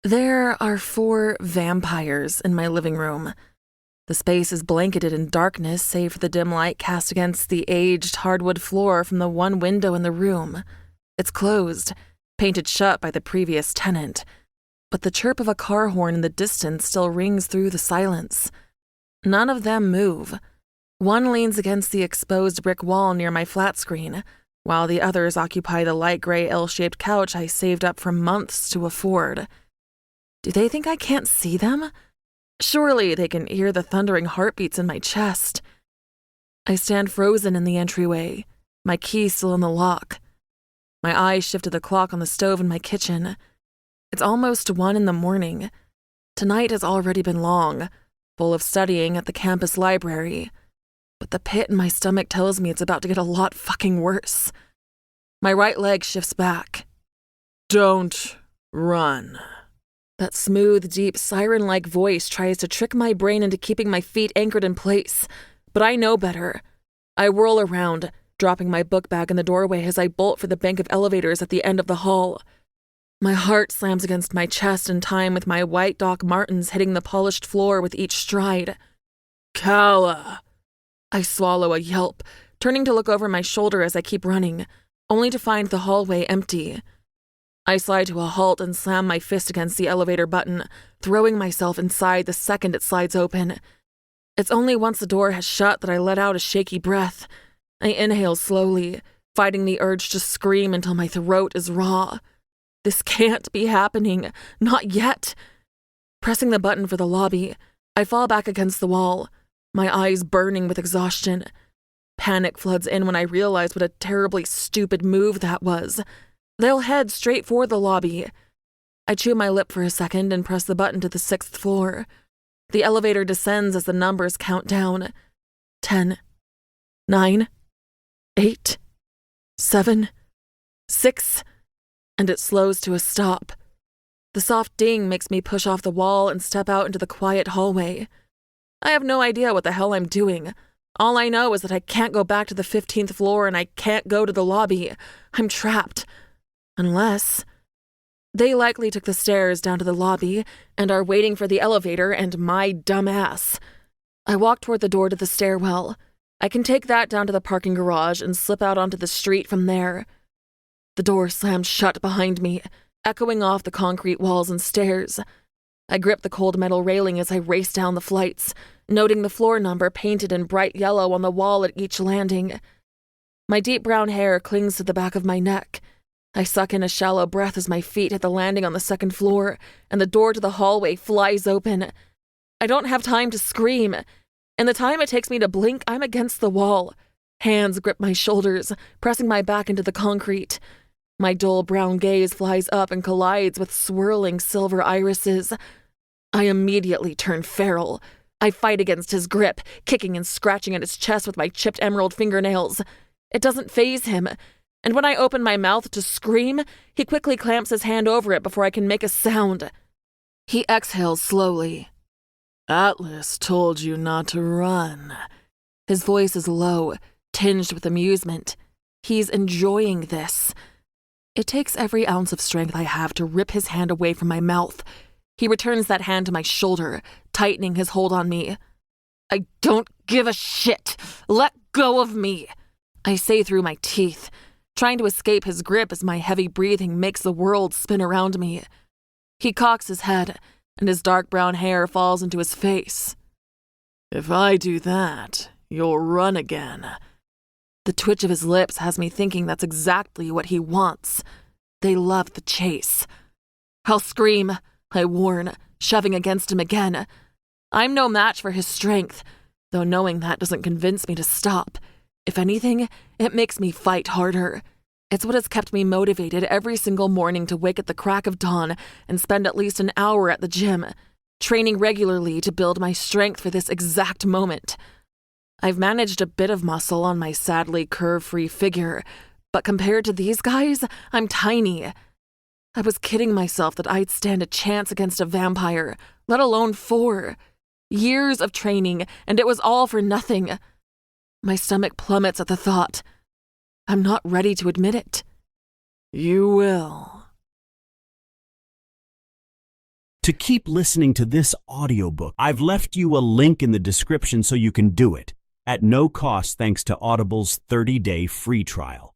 There are 4 vampires in my living room. The space is blanketed in darkness save for the dim light cast against the aged hardwood floor from the one window in the room. It's closed, painted shut by the previous tenant, but the chirp of a car horn in the distance still rings through the silence. None of them move. One leans against the exposed brick wall near my flat screen, while the others occupy the light gray L-shaped couch I saved up for months to afford. Do they think I can't see them? Surely they can hear the thundering heartbeats in my chest. I stand frozen in the entryway, my key still in the lock. My eyes shift to the clock on the stove in my kitchen. It's almost 1 a.m. Tonight has already been long, full of studying at the campus library. But the pit in my stomach tells me it's about to get a lot fucking worse. My right leg shifts back. Don't run. That smooth, deep, siren-like voice tries to trick my brain into keeping my feet anchored in place, but I know better. I whirl around, dropping my book bag in the doorway as I bolt for the bank of elevators at the end of the hall. My heart slams against my chest in time with my white Doc Martens hitting the polished floor with each stride. Calla! I swallow a yelp, turning to look over my shoulder as I keep running, only to find the hallway empty. I slide to a halt and slam my fist against the elevator button, throwing myself inside the second it slides open. It's only once the door has shut that I let out a shaky breath. I inhale slowly, fighting the urge to scream until my throat is raw. This can't be happening. Not yet. Pressing the button for the lobby, I fall back against the wall, my eyes burning with exhaustion. Panic floods in when I realize what a terribly stupid move that was. They'll head straight for the lobby. I chew my lip for a second and press the button to the 6th floor. The elevator descends as the numbers count down. 10, 9, 8, 7, 6, and it slows to a stop. The soft ding makes me push off the wall and step out into the quiet hallway. I have no idea what the hell I'm doing. All I know is that I can't go back to the 15th floor and I can't go to the lobby. I'm trapped. Unless they likely took the stairs down to the lobby and are waiting for the elevator and my dumb ass. I walk toward the door to the stairwell. I can take that down to the parking garage and slip out onto the street from there. The door slams shut behind me, echoing off the concrete walls and stairs. I grip the cold metal railing as I race down the flights, noting the floor number painted in bright yellow on the wall at each landing. My deep brown hair clings to the back of my neck. I suck in a shallow breath as my feet hit the landing on the 2nd floor, and the door to the hallway flies open. I don't have time to scream. In the time it takes me to blink, I'm against the wall. Hands grip my shoulders, pressing my back into the concrete. My dull brown gaze flies up and collides with swirling silver irises. I immediately turn feral. I fight against his grip, kicking and scratching at his chest with my chipped emerald fingernails. It doesn't faze him. And when I open my mouth to scream, he quickly clamps his hand over it before I can make a sound. He exhales slowly. Atlas told you not to run. His voice is low, tinged with amusement. He's enjoying this. It takes every ounce of strength I have to rip his hand away from my mouth. He returns that hand to my shoulder, tightening his hold on me. I don't give a shit. Let go of me, I say through my teeth, trying to escape his grip as my heavy breathing makes the world spin around me. He cocks his head, and his dark brown hair falls into his face. If I do that, you'll run again. The twitch of his lips has me thinking that's exactly what he wants. They love the chase. I'll scream, I warn, shoving against him again. I'm no match for his strength, though knowing that doesn't convince me to stop. If anything, it makes me fight harder. It's what has kept me motivated every single morning to wake at the crack of dawn and spend at least an hour at the gym, training regularly to build my strength for this exact moment. I've managed a bit of muscle on my sadly curve-free figure, but compared to these guys, I'm tiny. I was kidding myself that I'd stand a chance against a vampire, let alone 4. Years of training, and it was all for nothing. My stomach plummets at the thought. I'm not ready to admit it. You will. to keep listening to this audiobook. I've left you a link in the description so you can do it, at no cost thanks to Audible's 30-day free trial.